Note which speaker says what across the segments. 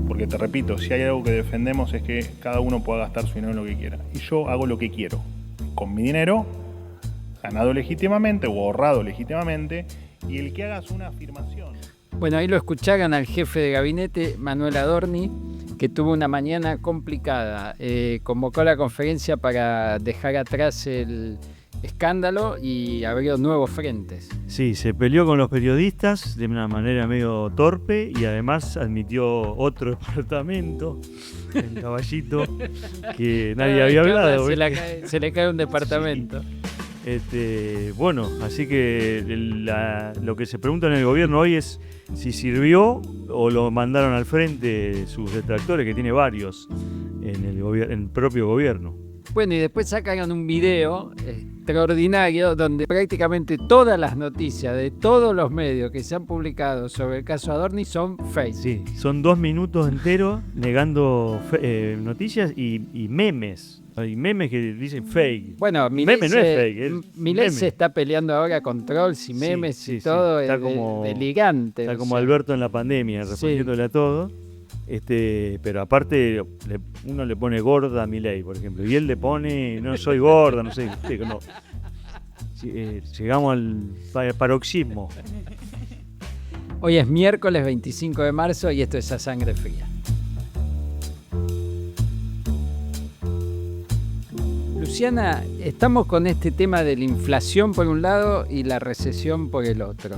Speaker 1: Porque te repito, si hay algo que defendemos es que cada uno pueda gastar su dinero en lo que quiera. Y yo hago lo que quiero. Con mi dinero, ganado legítimamente o ahorrado legítimamente, y el que hagas una afirmación.
Speaker 2: Bueno, ahí lo escucharon al jefe de gabinete, Manuel Adorni, que tuvo una mañana complicada. Convocó la conferencia para dejar atrás el escándalo y abrió nuevos frentes.
Speaker 3: Sí, se peleó con los periodistas de una manera medio torpe y además admitió otro departamento en Caballito que nadie había hablado.
Speaker 2: Se le cae un departamento.
Speaker 3: Bueno, así que lo que se pregunta en el gobierno hoy es si sirvió o lo mandaron al frente sus detractores, que tiene varios en el propio gobierno.
Speaker 2: Bueno, y después sacan un video extraordinario donde prácticamente todas las noticias de todos los medios que se han publicado sobre el caso Adorni son fake.
Speaker 3: Sí, son 2 minutos enteros negando noticias y memes. Hay memes que dicen fake.
Speaker 2: Bueno,
Speaker 3: Milei no es fake.
Speaker 2: Milei se está peleando ahora con trolls y memes y todo,
Speaker 3: está
Speaker 2: de ligante.
Speaker 3: Está como Alberto en la pandemia, respondiéndole a todo. Pero aparte uno le pone gorda a Milei, por ejemplo, y él le pone no soy gorda, no sé, no. Llegamos al paroxismo.
Speaker 2: Hoy es miércoles 25 de marzo y esto es A Sangre Fría. Luciana, estamos con este tema de la inflación por un lado y la recesión por el otro.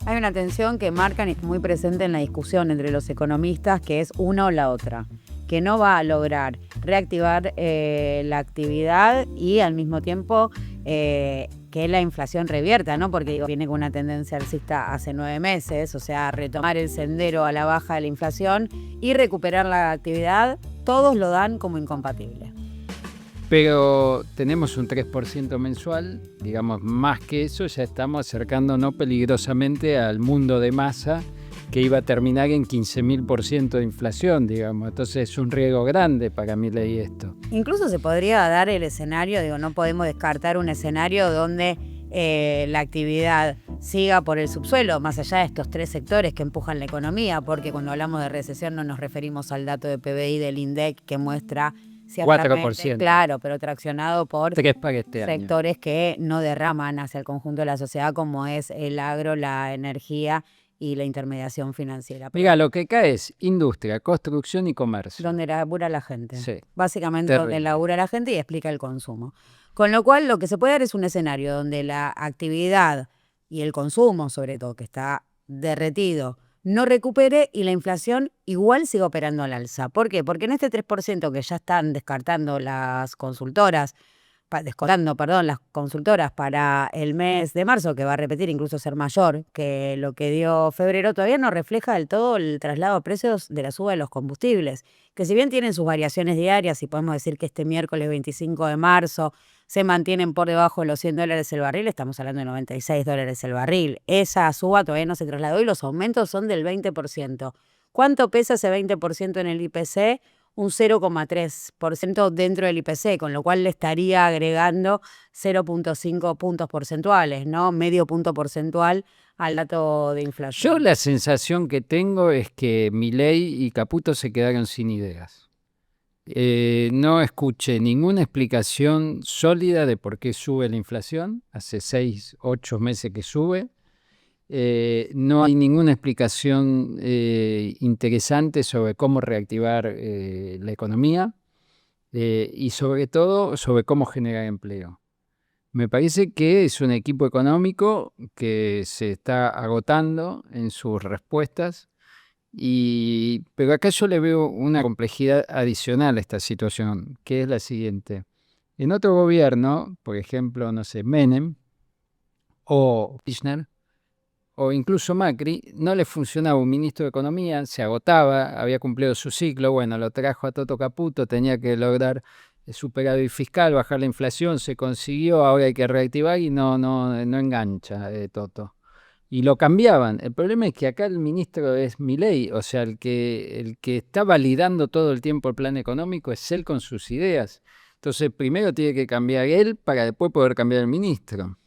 Speaker 4: Hay una tensión que marcan y está muy presente en la discusión entre los economistas, que es una o la otra, que no va a lograr reactivar la actividad y al mismo tiempo que la inflación revierta, ¿no? Porque viene con una tendencia alcista hace 9 meses, o sea, retomar el sendero a la baja de la inflación y recuperar la actividad, todos lo dan como incompatible.
Speaker 2: Pero tenemos un 3% mensual, digamos, más que eso, ya estamos acercándonos peligrosamente al mundo de masa que iba a terminar en 15.000% de inflación, digamos. Entonces es un riesgo grande para Milei esto.
Speaker 4: Incluso se podría dar el escenario, no podemos descartar un escenario donde la actividad siga por el subsuelo, más allá de estos 3 sectores que empujan la economía, porque cuando hablamos de recesión no nos referimos al dato de PBI del INDEC que muestra
Speaker 2: 4%.
Speaker 4: Claro, pero traccionado por sectores
Speaker 2: año
Speaker 4: que no derraman hacia el conjunto de la sociedad, como es el agro, la energía y la intermediación financiera.
Speaker 2: Mira, lo que cae es industria, construcción y comercio.
Speaker 4: Donde labura la gente.
Speaker 2: Sí.
Speaker 4: Básicamente donde labura la gente y explica el consumo. Con lo cual, lo que se puede dar es un escenario donde la actividad y el consumo, sobre todo, que está derretido, no recupere y la inflación igual siga operando al alza. ¿Por qué? Porque en este 3% que ya están descontando las consultoras para el mes de marzo, que va a repetir incluso ser mayor que lo que dio febrero, todavía no refleja del todo el traslado a precios de la suba de los combustibles, que si bien tienen sus variaciones diarias y podemos decir que este miércoles 25 de marzo se mantienen por debajo de los $100 el barril, estamos hablando de $96 el barril. Esa suba todavía no se trasladó y los aumentos son del 20%. ¿Cuánto pesa ese 20% en el IPC? Un 0,3% dentro del IPC, con lo cual le estaría agregando 0,5 puntos porcentuales, ¿no? Medio punto porcentual al dato de inflación.
Speaker 2: Yo la sensación que tengo es que Milei y Caputo se quedaron sin ideas. No escuché ninguna explicación sólida de por qué sube la inflación. Hace 6, 8 meses que sube. No hay ninguna explicación interesante sobre cómo reactivar la economía y sobre todo sobre cómo generar empleo. Me parece que es un equipo económico que se está agotando en sus respuestas, pero acá yo le veo una complejidad adicional a esta situación, que es la siguiente. En otro gobierno, por ejemplo, no sé, Menem o Kirchner, o incluso Macri, no le funcionaba un ministro de Economía, se agotaba, había cumplido su ciclo, bueno, lo trajo a Toto Caputo, tenía que lograr superávit fiscal, bajar la inflación, se consiguió, ahora hay que reactivar y no engancha Toto. Y lo cambiaban. El problema es que acá el ministro es Milei, o sea, el que está validando todo el tiempo el plan económico es él con sus ideas. Entonces, primero tiene que cambiar él para después poder cambiar el ministro.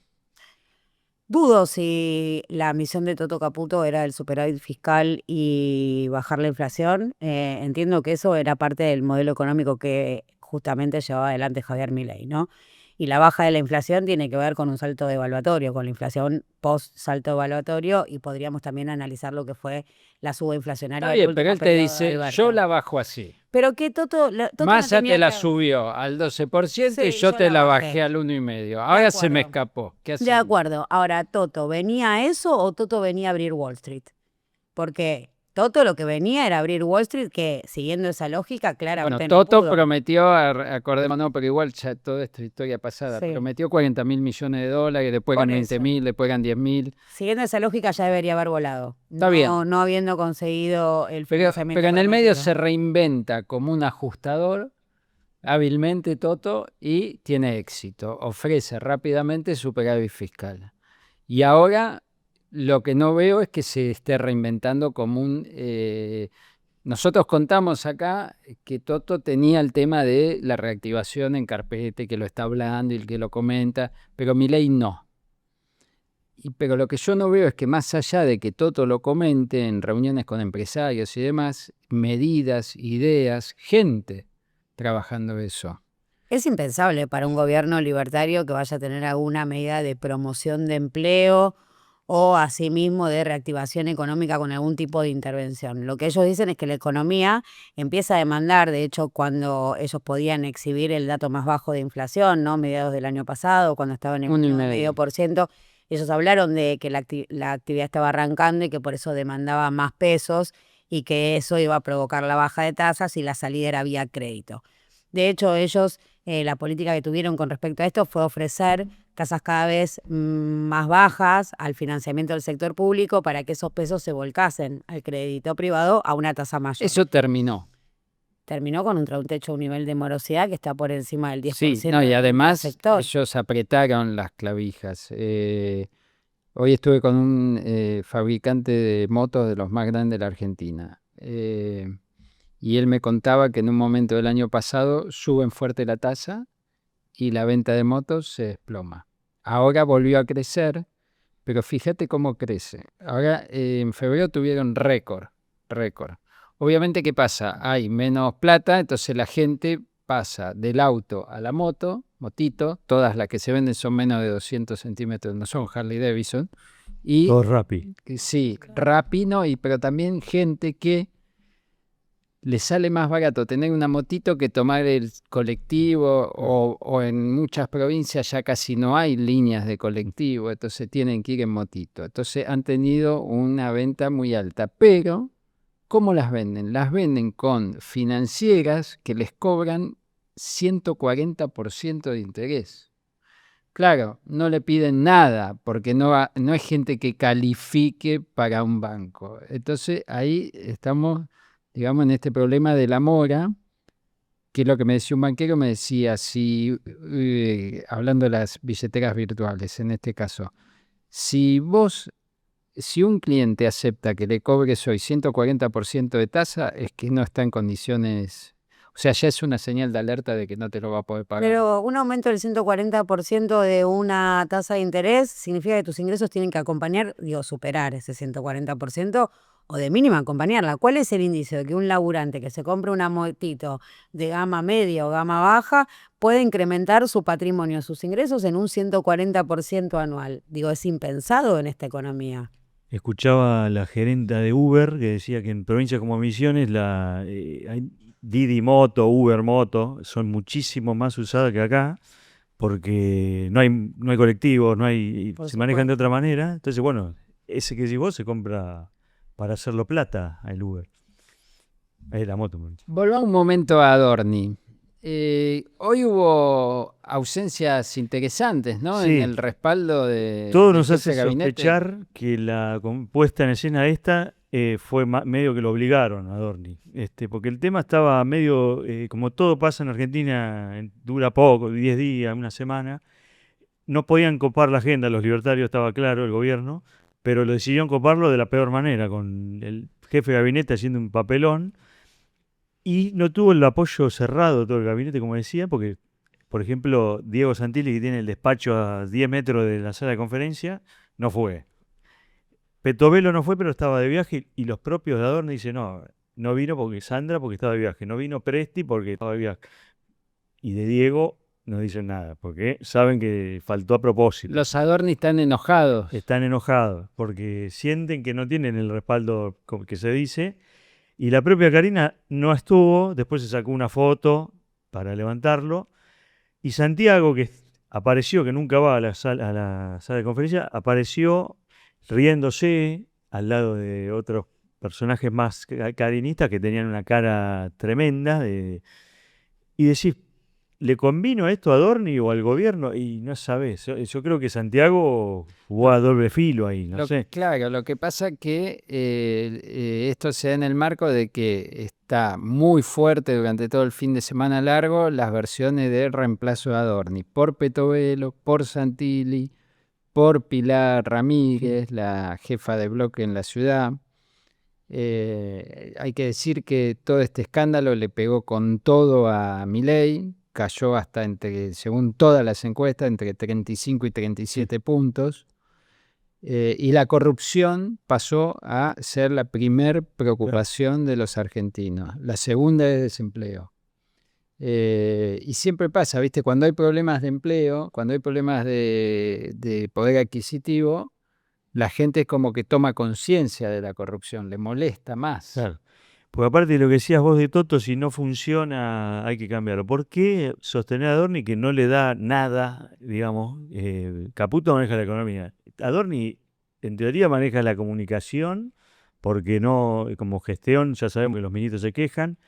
Speaker 4: Dudo si la misión de Toto Caputo era el superávit fiscal y bajar la inflación. Entiendo que eso era parte del modelo económico que justamente llevaba adelante Javier Milei, ¿no? Y la baja de la inflación tiene que ver con un salto devaluatorio, con la inflación post-salto devaluatorio, y podríamos también analizar lo que fue la suba inflacionaria
Speaker 2: Está
Speaker 4: del
Speaker 2: bien,
Speaker 4: último
Speaker 2: pero él te
Speaker 4: periodo de
Speaker 2: dice,
Speaker 4: Alberto.
Speaker 2: yo la bajo así.
Speaker 4: Pero que Toto no
Speaker 2: Massa
Speaker 4: tenía
Speaker 2: te la
Speaker 4: que-
Speaker 2: subió al 12% y
Speaker 4: Sí,
Speaker 2: yo
Speaker 4: yo
Speaker 2: te
Speaker 4: la
Speaker 2: la
Speaker 4: bajé.
Speaker 2: bajé al 1,5%. Ahora se me
Speaker 4: acuerdo.
Speaker 2: escapó. ¿Qué
Speaker 4: De
Speaker 2: hacemos?
Speaker 4: acuerdo. Ahora, ¿Toto venía a eso o Toto venía a abrir Wall Street? Porque Toto lo que venía era abrir Wall Street, que siguiendo esa lógica,
Speaker 2: Bueno,
Speaker 4: claramente no
Speaker 2: Toto
Speaker 4: pudo.
Speaker 2: prometió, acordémonos, pero igual ya toda esta historia pasada,
Speaker 4: Sí.
Speaker 2: prometió 40.000 millones de dólares, después
Speaker 4: Por
Speaker 2: eran
Speaker 4: eso.
Speaker 2: 20.000, después eran 10.000.
Speaker 4: Siguiendo esa lógica ya debería haber volado.
Speaker 2: Está bien.
Speaker 4: No habiendo conseguido el
Speaker 2: Pero
Speaker 4: financiamiento
Speaker 2: en el medio
Speaker 4: prometido.
Speaker 2: se reinventa como un ajustador hábilmente Toto y tiene éxito. Ofrece rápidamente superávit fiscal. Y ahora lo que no veo es que se esté reinventando como un... nosotros contamos acá que Toto tenía el tema de la reactivación en carpete, que lo está hablando y el que lo comenta, pero Milei no. Pero lo que yo no veo es que más allá de que Toto lo comente en reuniones con empresarios y demás, medidas, ideas, gente trabajando eso.
Speaker 4: Es impensable para un gobierno libertario que vaya a tener alguna medida de promoción de empleo o asimismo de reactivación económica con algún tipo de intervención. Lo que ellos dicen es que la economía empieza a demandar, de hecho, cuando ellos podían exhibir el dato más bajo de inflación, ¿no? Mediados del año pasado, cuando estaban en 1,5%, ellos hablaron de que la actividad estaba arrancando y que por eso demandaba más pesos y que eso iba a provocar la baja de tasas y la salida era vía crédito. De hecho, ellos, la política que tuvieron con respecto a esto fue ofrecer tasas cada vez más bajas al financiamiento del sector público para que esos pesos se volcasen al crédito privado a una tasa mayor.
Speaker 2: Eso terminó.
Speaker 4: Terminó con un techo, un nivel de morosidad que está por encima del 10%.
Speaker 2: Sí, no, y además
Speaker 4: del sector.
Speaker 2: ellos apretaron las clavijas. Hoy estuve con un fabricante de motos de los más grandes de la Argentina. Y él me contaba que en un momento del año pasado suben fuerte la tasa y la venta de motos se desploma. Ahora volvió a crecer, pero fíjate cómo crece. Ahora en febrero tuvieron récord. Obviamente, ¿qué pasa? Hay menos plata, entonces la gente pasa del auto a la motito, todas las que se venden son menos de 200 centímetros, no son Harley Davidson. Y
Speaker 3: Todo Rappi.
Speaker 2: sí, Rapino, pero también gente que le sale más barato tener una motito que tomar el colectivo o en muchas provincias ya casi no hay líneas de colectivo, entonces tienen que ir en motito. Entonces han tenido una venta muy alta, pero ¿cómo las venden? Las venden con financieras que les cobran 140% de interés. Claro, no le piden nada porque no es gente que califique para un banco. Entonces ahí estamos, digamos, en este problema de la mora, que es lo que me decía un banquero, me decía, hablando de las billeteras virtuales en este caso, si un cliente acepta que le cobres hoy 140% de tasa, es que no está en condiciones, o sea, ya es una señal de alerta de que no te lo va a poder pagar.
Speaker 4: Pero un aumento del 140% de una tasa de interés significa que tus ingresos tienen que acompañar, superar ese 140% o de mínima acompañarla. ¿Cuál es el índice de que un laburante que se compre una motito de gama media o gama baja puede incrementar su patrimonio, sus ingresos en un 140% anual? Es impensado en esta economía.
Speaker 3: Escuchaba a la gerenta de Uber que decía que en provincias como Misiones hay Didi Moto, Uber Moto, son muchísimo más usadas que acá porque no hay colectivos, se manejan de otra manera. Entonces, bueno, ese que decís vos se compra para hacerlo plata al Uber. Es la moto.
Speaker 2: Volvamos un momento a Adorni. Hoy hubo ausencias interesantes, ¿no?
Speaker 3: Sí.
Speaker 2: En el respaldo de...
Speaker 3: Todo nos
Speaker 2: de
Speaker 3: hace
Speaker 2: ese gabinete.
Speaker 3: sospechar que la puesta en escena esta fue medio que lo obligaron a Adorni. Porque el tema estaba medio, como todo pasa en Argentina, dura poco, 10 días, una semana. No podían copar la agenda, los libertarios, estaba claro, el gobierno, pero lo decidieron coparlo de la peor manera, con el jefe de gabinete haciendo un papelón. Y no tuvo el apoyo cerrado de todo el gabinete, como decía, porque Por ejemplo, Diego Santilli, que tiene el despacho a 10 metros de la sala de conferencia, no fue. Petovelo no fue, pero estaba de viaje, y los propios de Adorni dicen, no vino porque Sandra porque estaba de viaje, no vino Presti porque estaba de viaje. Y de Diego no dicen nada, porque saben que faltó a propósito.
Speaker 2: Los Adorni están enojados.
Speaker 3: Están enojados porque sienten que no tienen el respaldo que se dice. Y la propia Karina no estuvo, después se sacó una foto para levantarlo. Y Santiago, que apareció, que nunca va a la sala de conferencia, apareció riéndose al lado de otros personajes más carinistas que tenían una cara tremenda. Y decís, ¿le convino esto a Adorni o al gobierno? Y no sabés. Yo creo que Santiago jugó a doble filo ahí, no sé.
Speaker 2: Claro, lo que pasa que esto se da en el marco de que está muy fuerte durante todo el fin de semana largo las versiones de reemplazo de Adorni por Petovelo, por Santilli, por Pilar Ramírez, la jefa de bloque en la ciudad. Hay que decir que todo este escándalo le pegó con todo a Milei, cayó hasta según todas las encuestas, entre 35 y 37 puntos. Y la corrupción pasó a ser la primer preocupación de los argentinos. La segunda es desempleo. Y siempre pasa, ¿viste? Cuando hay problemas de empleo, cuando hay problemas de poder adquisitivo, la gente es como que toma conciencia de la corrupción, le molesta más.
Speaker 3: Claro. Porque aparte de lo que decías vos de Toto, si no funciona hay que cambiarlo. ¿Por qué sostener a Adorni que no le da nada, digamos? Caputo maneja la economía. Adorni en teoría maneja la comunicación, porque no, como gestión ya sabemos que los ministros se quejan.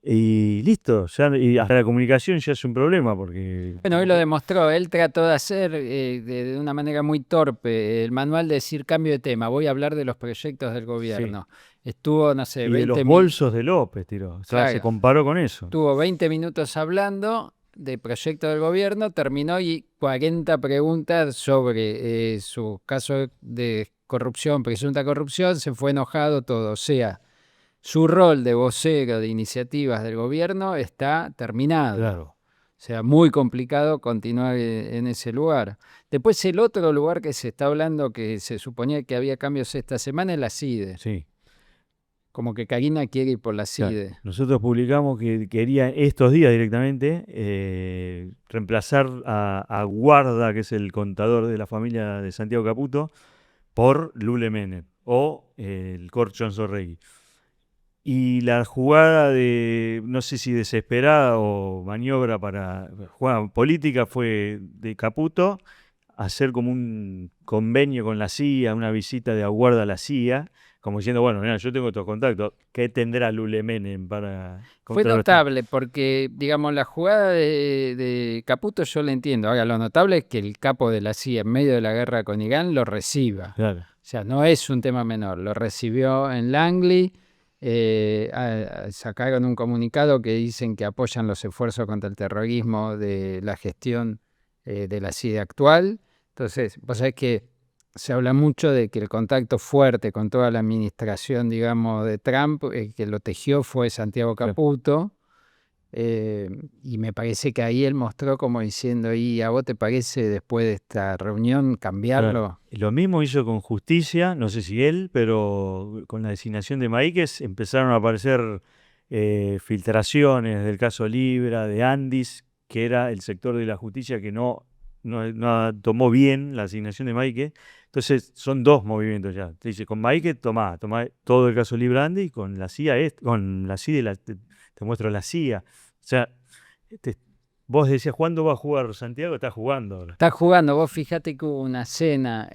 Speaker 3: Y listo, y hasta la comunicación ya es un problema porque...
Speaker 2: Bueno, hoy lo demostró, él trató de hacer de una manera muy torpe el manual de decir cambio de tema, voy a hablar de los proyectos del gobierno. Estuvo, no sé,
Speaker 3: Y
Speaker 2: 20
Speaker 3: de los bolsos de López, tiró. O sea,
Speaker 2: Claro.
Speaker 3: se comparó con eso.
Speaker 2: Estuvo 20 minutos hablando de proyectos del gobierno, terminó y 40 preguntas sobre su caso de corrupción, presunta corrupción, se fue enojado todo, o sea... Su rol de vocero de iniciativas del gobierno está terminado.
Speaker 3: Claro.
Speaker 2: O sea, muy complicado continuar en ese lugar. Después el otro lugar que se está hablando, que se suponía que había cambios esta semana, es la CIDE.
Speaker 3: Sí.
Speaker 2: Como que Karina quiere ir por la CIDE.
Speaker 3: Claro. Nosotros publicamos que quería estos días directamente reemplazar a Guarda, que es el contador de la familia de Santiago Caputo, por Lule Menem o el Corchon Sorregui. Y la jugada de, no sé si desesperada o maniobra jugada política fue de Caputo hacer como un convenio con la CIA, una visita de aguarda a la CIA, como diciendo, bueno, mira, yo tengo estos contactos, ¿qué tendrá Lule Menem para...?
Speaker 2: Fue notable porque, digamos, la jugada de Caputo yo la entiendo. Ahora, lo notable es que el capo de la CIA en medio de la guerra con Irán lo reciba.
Speaker 3: Claro.
Speaker 2: O sea, no es un tema menor. Lo recibió en Langley. Sacaron un comunicado que dicen que apoyan los esfuerzos contra el terrorismo de la gestión de la CIDE actual. Entonces, vos sabés que se habla mucho de que el contacto fuerte con toda la administración, digamos, de Trump, que lo tejió fue Santiago Caputo. Y me parece que ahí él mostró como diciendo, ¿y a vos te parece después de esta reunión cambiarlo?
Speaker 3: Claro. Lo mismo hizo con Justicia, no sé si él, pero con la designación de Maíquez empezaron a aparecer filtraciones del caso Libra, de Andis, que era el sector de la justicia que no tomó bien la asignación de Maíquez. Entonces son dos movimientos ya. Te dice, con Maíquez tomá todo el caso Libra Andis, con la CIA, con la CIA te muestro la CIA. O sea, vos decías, ¿cuándo va a jugar Santiago? Está jugando ahora.
Speaker 2: Está jugando. Vos fíjate que hubo una cena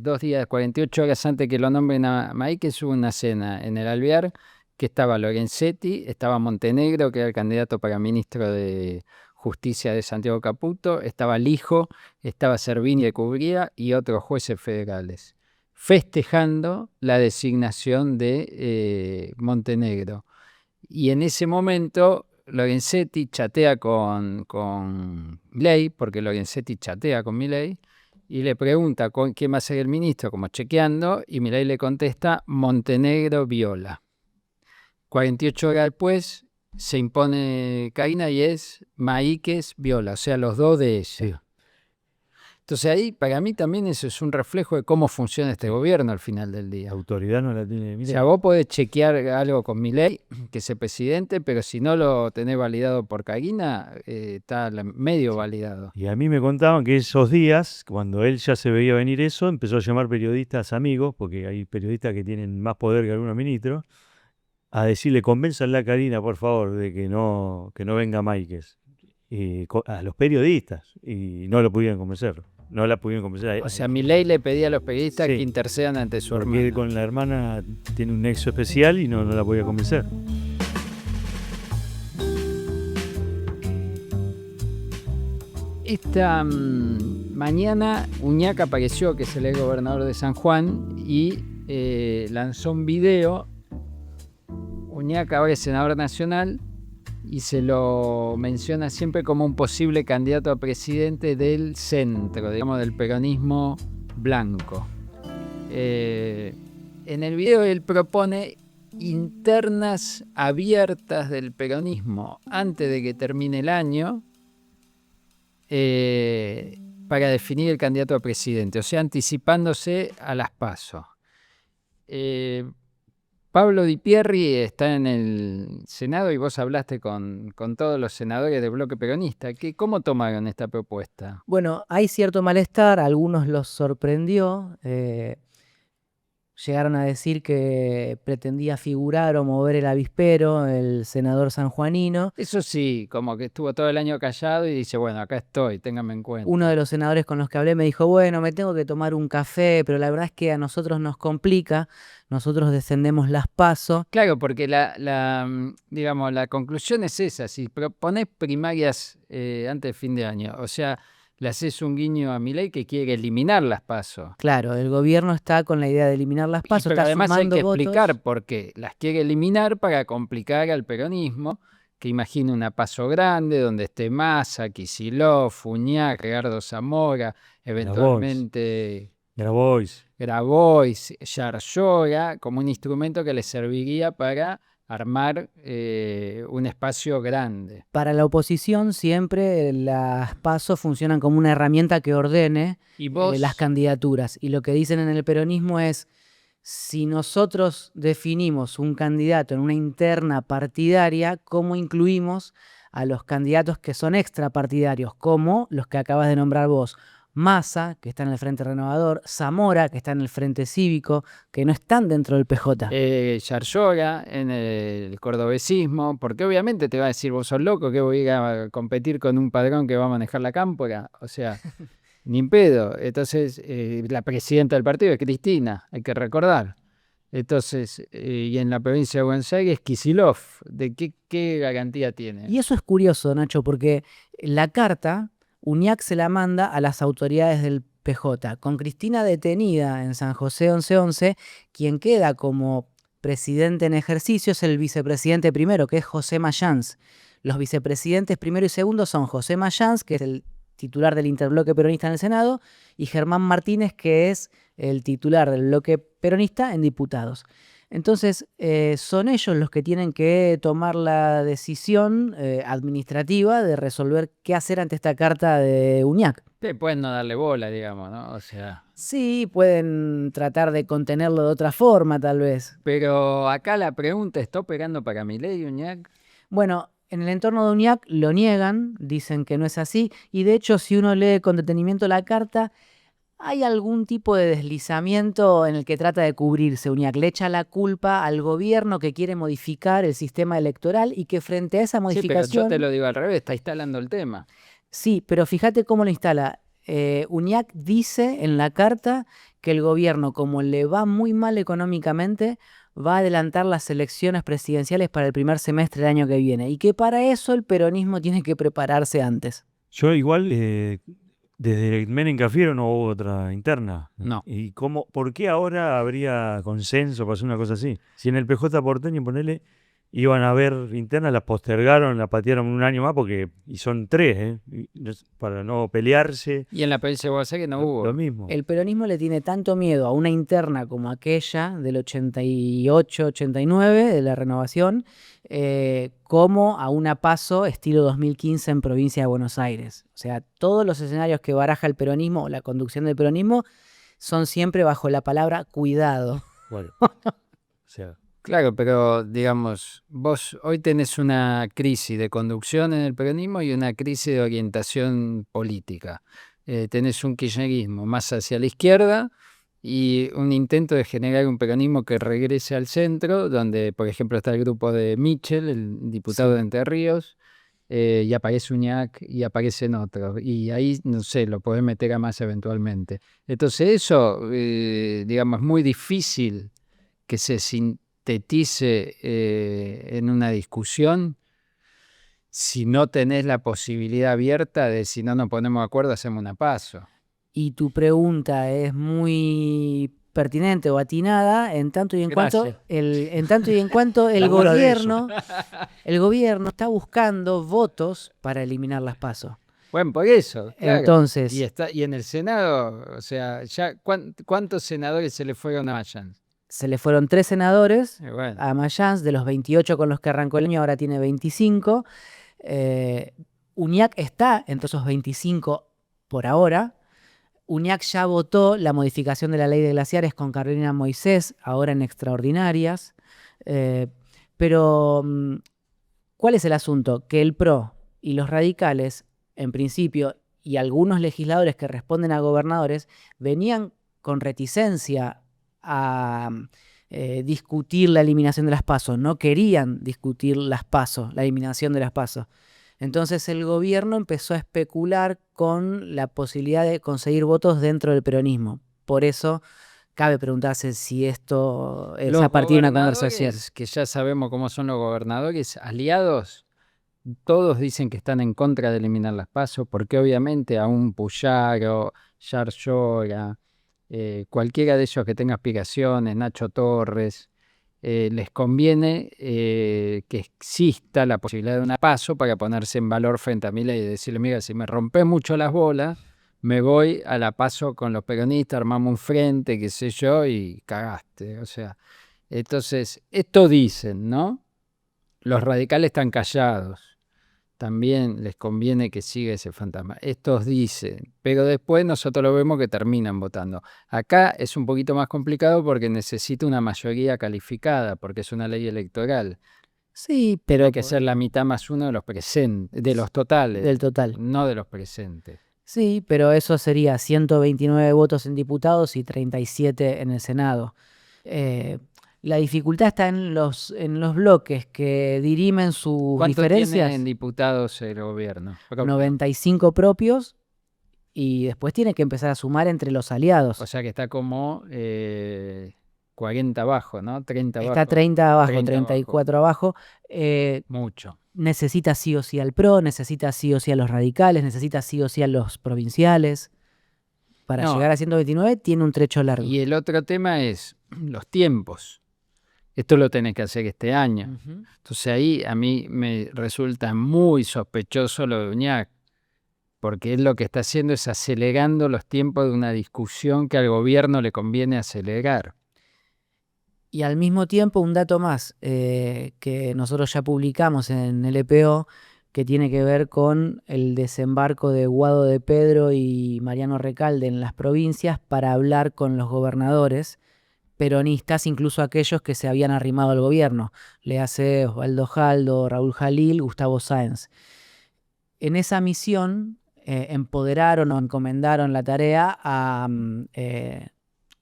Speaker 2: 2 días, 48 horas antes que lo nombren a Maíquez, hubo una cena en el Alvear que estaba Lorenzetti, estaba Montenegro, que era el candidato para ministro de Justicia de Santiago Caputo, estaba Lijo, estaba Servini de Cubría y otros jueces federales, festejando la designación de Montenegro. Y en ese momento Lorenzetti chatea con Milei, porque Lorenzetti chatea con Milei, y le pregunta quién va a ser el ministro, como chequeando, y Milei le contesta Montenegro viola. 48 horas después, se impone Karina y es Maíquez Viola, o sea, los dos de ella.
Speaker 3: Sí.
Speaker 2: Entonces ahí, para mí también eso es un reflejo de cómo funciona este gobierno al final del día.
Speaker 3: La autoridad no la tiene.
Speaker 2: O
Speaker 3: Mire,
Speaker 2: sea, vos podés chequear algo con Milei, que es el presidente, pero si no lo tenés validado por Karina, está medio validado.
Speaker 3: y a mí me contaban que esos días, cuando él ya se veía venir eso, empezó a llamar periodistas amigos, porque hay periodistas que tienen más poder que algunos ministros, a decirle, convénzanle a Karina, por favor, de que no venga Máiquez. A los periodistas, y no lo pudieron convencer. No la pudieron convencer.
Speaker 2: O sea, Milei le pedía a los periodistas
Speaker 3: Sí.
Speaker 2: que intercedan ante su
Speaker 3: Porque él
Speaker 2: hermana.
Speaker 3: con la hermana tiene un nexo especial y no la podía convencer.
Speaker 2: Esta mañana Uñac apareció, que es el ex gobernador de San Juan, y lanzó un video. Uñac ahora es senador nacional y se lo menciona siempre como un posible candidato a presidente del centro, digamos del peronismo blanco. En el video él propone internas abiertas del peronismo antes de que termine el año, para definir el candidato a presidente, o sea, anticipándose a las PASO. Pablo Di Pierri está en el Senado y vos hablaste con todos los senadores del bloque peronista. ¿Cómo tomaron esta propuesta?
Speaker 5: Bueno, hay cierto malestar, a algunos los sorprendió. Llegaron a decir que pretendía figurar o mover el avispero, el senador sanjuanino.
Speaker 2: Eso sí, como que estuvo todo el año callado y dice, bueno, acá estoy, ténganme en cuenta.
Speaker 5: Uno de los senadores con los que hablé me dijo, bueno, me tengo que tomar un café, pero la verdad es que a nosotros nos complica, nosotros descendemos las PASO.
Speaker 2: Claro, porque digamos, la conclusión es esa, si proponés primarias antes del fin de año, o sea, le haces un guiño a Milei que quiere eliminar las PASO.
Speaker 5: Claro, el gobierno está con la idea de eliminar las PASO,
Speaker 2: Pero
Speaker 5: está
Speaker 2: además hay
Speaker 5: sumando
Speaker 2: que
Speaker 5: votos.
Speaker 2: explicar por qué las quiere eliminar para complicar al peronismo, que imagine una PASO grande donde esté Massa, Kicillof, Uñac, Gerardo Zamora, eventualmente Grabois, Yarlora, como un instrumento que le serviría para armar un espacio grande.
Speaker 5: Para la oposición siempre las PASO funcionan como una herramienta que ordene
Speaker 2: Y vos,
Speaker 5: las candidaturas. Y lo que dicen en el peronismo es, si nosotros definimos un candidato en una interna partidaria, ¿cómo incluimos a los candidatos que son extrapartidarios? Como los que acabas de nombrar vos. Massa, que está en el Frente Renovador, Zamora, que está en el Frente Cívico, que no están dentro del PJ.
Speaker 2: Yarlora en el cordobesismo, porque obviamente te va a decir, vos sos loco, que voy a ir a competir con un padrón que va a manejar la cámpora, o sea, ni en pedo. Entonces, la presidenta del partido es Cristina, hay que recordar. Entonces, y en la provincia de Buenos Aires, Kicillof, ¿de qué garantía tiene?
Speaker 5: Y eso es curioso, Nacho, porque la carta Uñac se la manda a las autoridades del PJ. Con Cristina detenida en San José 1111, quien queda como presidente en ejercicio es el vicepresidente primero, que es José Mayans. Los vicepresidentes primero y segundo son José Mayans, que es el titular del interbloque peronista en el Senado, y Germán Martínez, que es el titular del bloque peronista en diputados. Entonces, son ellos los que tienen que tomar la decisión administrativa de resolver qué hacer ante esta carta de Uñac.
Speaker 2: Pueden no darle bola, digamos, ¿no? O sea,
Speaker 5: Sí, pueden tratar de contenerlo de otra forma, tal vez.
Speaker 2: pero acá la pregunta, ¿está operando para Milei, Uñac?
Speaker 5: Bueno, en el entorno de Uñac lo niegan, dicen que no es así, y de hecho, si uno lee con detenimiento la carta, hay algún tipo de deslizamiento en el que trata de cubrirse. Uñac le echa la culpa al gobierno que quiere modificar el sistema electoral y que frente a esa
Speaker 2: Sí, pero
Speaker 5: modificación...
Speaker 2: yo te lo digo al revés, está instalando el tema.
Speaker 5: Sí, pero fíjate cómo lo instala. Uñac dice en la carta que el gobierno, como le va muy mal económicamente, va a adelantar las elecciones presidenciales para el primer semestre del año que viene y que para eso el peronismo tiene que prepararse antes.
Speaker 3: Yo igual, desde Menem Cafiero no hubo otra interna.
Speaker 2: No.
Speaker 3: ¿Y por qué ahora habría consenso para hacer una cosa así? Si en el PJ porteño, ponele, iban a haber internas, las postergaron, las patearon un año más y son 3, para no pelearse.
Speaker 2: Y en la provincia de Buenos Aires no hubo.
Speaker 3: Lo mismo.
Speaker 5: El peronismo le tiene tanto miedo a una interna como aquella del 88-89, de la renovación, como a una PASO estilo 2015 en provincia de Buenos Aires. O sea, todos los escenarios que baraja el peronismo o la conducción del peronismo son siempre bajo la palabra cuidado.
Speaker 3: Bueno, o sea,
Speaker 2: Claro, pero digamos, vos hoy tenés una crisis de conducción en el peronismo y una crisis de orientación política. Tenés un kirchnerismo más hacia la izquierda y un intento de generar un peronismo que regrese al centro, donde, por ejemplo, está el grupo de Michel, el diputado de Entre Ríos, y aparece Uñac y aparecen otros. Y ahí, no sé, lo podés meter a más eventualmente. Entonces eso, digamos, es muy difícil que se sintetice en una discusión si no tenés la posibilidad abierta de si no nos ponemos de acuerdo hacemos una paso.
Speaker 5: Y tu pregunta es muy pertinente o atinada en tanto y en cuanto
Speaker 2: Gracias.
Speaker 5: el
Speaker 3: Labura de eso.
Speaker 5: gobierno está buscando votos para eliminar las PASO.
Speaker 2: Bueno, por eso. Claro.
Speaker 5: Entonces,
Speaker 2: Y en el Senado, o sea, ya ¿cuántos senadores se le fueron a Mayans?
Speaker 5: se le fueron 3 senadores
Speaker 2: Bueno,
Speaker 5: a Mayans, de los 28 con los que arrancó el año, ahora tiene 25. Uñac está entre esos 25 por ahora. Uñac ya votó la modificación de la ley de glaciares con Carolina Moisés, ahora en extraordinarias. Pero, ¿cuál es el asunto? Que el PRO y los radicales, en principio, y algunos legisladores que responden a gobernadores, venían con reticencia a discutir la eliminación de las PASO. No querían discutir las PASO, la eliminación de las PASO. Entonces el gobierno empezó a especular con la posibilidad de conseguir votos dentro del peronismo. Por eso cabe preguntarse si esto es
Speaker 2: los
Speaker 5: a partir de una
Speaker 2: gobernadores,
Speaker 5: conversación.
Speaker 2: que ya sabemos cómo son los gobernadores, aliados, todos dicen que están en contra de eliminar las PASO, porque obviamente a un Puyaro, Yarlora, cualquiera de ellos que tenga aspiraciones, Nacho Torres, les conviene que exista la posibilidad de una PASO para ponerse en valor frente a Milei y decirle, mira, si me rompes mucho las bolas, me voy a la PASO con los peronistas, armamos un frente, qué sé yo, y cagaste. O sea, entonces, esto dicen, ¿no? Los radicales están callados. También les conviene que siga ese fantasma. Estos dicen, pero después nosotros lo vemos que terminan votando. Acá es un poquito más complicado porque necesita una mayoría calificada, porque es una ley electoral.
Speaker 5: Sí,
Speaker 2: Pero hay que ser la mitad más uno de los presentes, de los totales,
Speaker 5: del total.
Speaker 2: no de los presentes.
Speaker 5: Sí, pero eso sería 129 votos en diputados y 37 en el Senado. La dificultad está en los bloques que dirimen sus
Speaker 2: ¿Cuánto
Speaker 5: diferencias.
Speaker 2: tiene en diputados el gobierno?
Speaker 5: 95 propios y después tiene que empezar a sumar entre los aliados.
Speaker 2: O sea que está como 40 abajo, ¿no? 30 abajo.
Speaker 5: Está 30 abajo,
Speaker 2: 30
Speaker 5: 34 abajo.
Speaker 2: Mucho.
Speaker 5: Necesita sí o sí al PRO, necesita sí o sí a los radicales, necesita sí o sí a los provinciales. Para
Speaker 2: No.
Speaker 5: llegar a 129 tiene un trecho largo.
Speaker 2: Y el otro tema es los tiempos. Esto lo tenés que hacer este año.
Speaker 5: Ujú.
Speaker 2: Entonces ahí a mí me resulta muy sospechoso lo de Uñac, porque él lo que está haciendo es acelerando los tiempos de una discusión que al gobierno le conviene acelerar.
Speaker 5: Y al mismo tiempo, un dato más que nosotros ya publicamos en el EPO, que tiene que ver con el desembarco de Guado de Pedro y Mariano Recalde en las provincias para hablar con los gobernadores peronistas, incluso aquellos que se habían arrimado al gobierno. Le hace Osvaldo Jaldo, Raúl Jalil, Gustavo Sáenz. En esa misión empoderaron o encomendaron la tarea a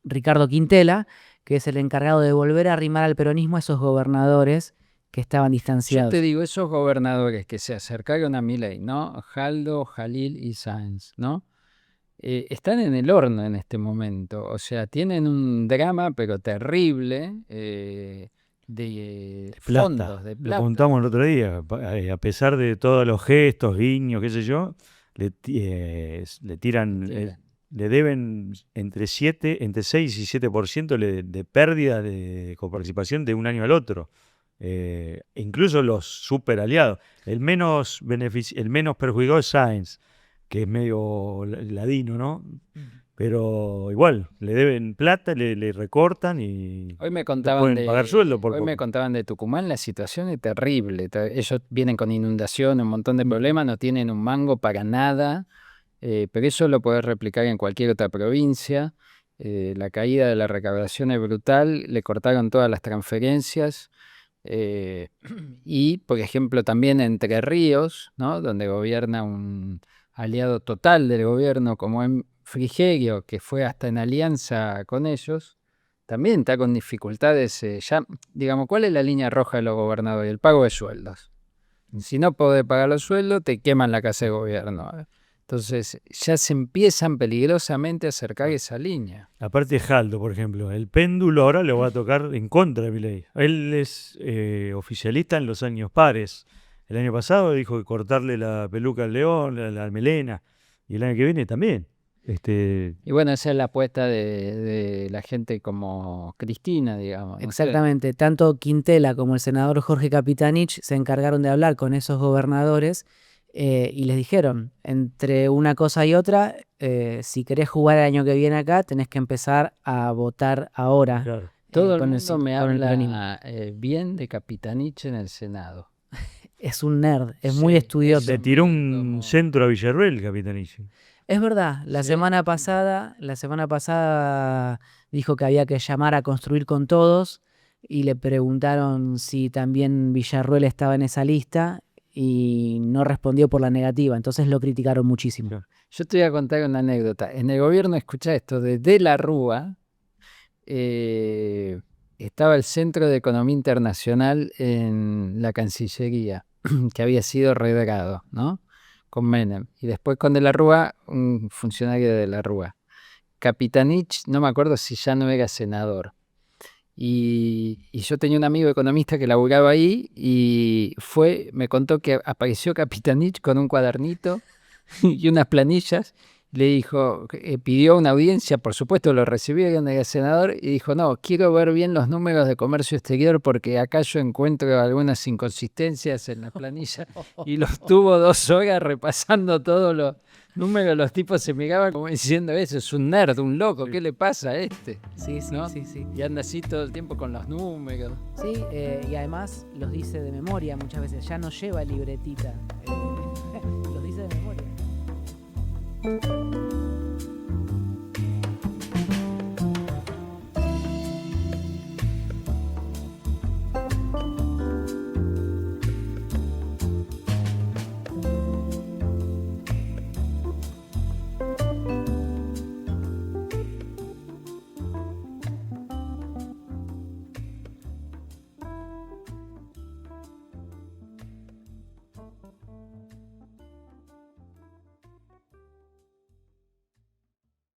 Speaker 5: Ricardo Quintela, que es el encargado de volver a arrimar al peronismo a esos gobernadores que estaban
Speaker 2: Yo
Speaker 5: distanciados.
Speaker 2: te digo, esos gobernadores que se acercaron a Milei, ¿no? Jaldo, Jalil y Sáenz, ¿no? Están en el horno en este momento. O sea, tienen un drama, pero terrible, de fondos, de
Speaker 3: Lo
Speaker 2: plata.
Speaker 3: contamos el otro día. A pesar de todos los gestos, guiños, qué sé yo, le tiran,
Speaker 2: Sí.
Speaker 3: le deben entre 6 y 7% de pérdida de coparticipación de un año al otro. incluso los super aliados. El menos perjudicado es Sáenz, que es medio ladino, ¿no? Pero igual, le deben plata, le recortan y
Speaker 2: Hoy me
Speaker 3: no
Speaker 2: contaban
Speaker 3: pueden pagar sueldo por
Speaker 2: hoy
Speaker 3: poco.
Speaker 2: me contaban de Tucumán, la situación es terrible. Ellos vienen con inundación, un montón de problemas, no tienen un mango para nada, pero eso lo podés replicar en cualquier otra provincia. La caída de la recaudación es brutal, le cortaron todas las transferencias. Y, por ejemplo, también Entre Ríos, ¿no? Donde gobierna un aliado total del gobierno como en Frigerio, que fue hasta en alianza con ellos, también está con dificultades. Ya, digamos, ¿cuál es la línea roja de los gobernadores? El pago de sueldos. Si no podés pagar los sueldos, te queman la casa de gobierno. Entonces, ya se empiezan peligrosamente a acercar esa línea.
Speaker 3: Aparte Jaldo, por ejemplo, el péndulo ahora le va a tocar en contra de Milei. Él es oficialista en los años pares. El año pasado dijo que cortarle la peluca al león, la melena, y el año que viene también.
Speaker 2: Y bueno, esa es la apuesta de la gente como Cristina, digamos. No sé.
Speaker 5: Exactamente, tanto Quintela como el senador Jorge Capitanich se encargaron de hablar con esos gobernadores y les dijeron, entre una cosa y otra, si querés jugar el año que viene acá, tenés que empezar a votar ahora.
Speaker 3: Claro.
Speaker 2: Todo el
Speaker 5: con el
Speaker 2: mundo me
Speaker 5: con el peronismo.
Speaker 2: habla bien de Capitanich en el Senado.
Speaker 5: Es un nerd, es
Speaker 2: Sí,
Speaker 5: muy estudioso.
Speaker 3: Le tiró un
Speaker 2: como-
Speaker 3: centro a Villarruel, Capitanich.
Speaker 5: Es verdad, la
Speaker 2: Sí.
Speaker 5: semana pasada dijo que había que llamar a construir con todos y le preguntaron si también Villarruel estaba en esa lista y no respondió por la negativa, entonces lo criticaron muchísimo.
Speaker 3: Claro.
Speaker 2: Yo te voy a contar una anécdota. En el gobierno, escucha esto, de la Rúa estaba el Centro de Economía Internacional en la Cancillería, que había sido relegado, ¿no? Con Menem. Y después con De la Rúa, un funcionario de la Rúa. Capitanich, no me acuerdo si ya no era senador. Y yo tenía un amigo economista que laburaba ahí y me contó que apareció Capitanich con un cuadernito y unas planillas. Le dijo, pidió una audiencia, por supuesto lo recibieron el senador y dijo, no, quiero ver bien los números de comercio exterior porque acá yo encuentro algunas inconsistencias en la planilla. Y los tuvo 2 horas repasando todos los números. Los tipos se miraban como diciendo, eso es un nerd, un loco, ¿qué le pasa a este?
Speaker 5: Sí, sí,
Speaker 2: ¿No?
Speaker 5: sí, sí.
Speaker 2: Y anda así todo el tiempo con los números.
Speaker 5: Sí, y además los dice de memoria muchas veces, ya no lleva libretita, los dice de memoria.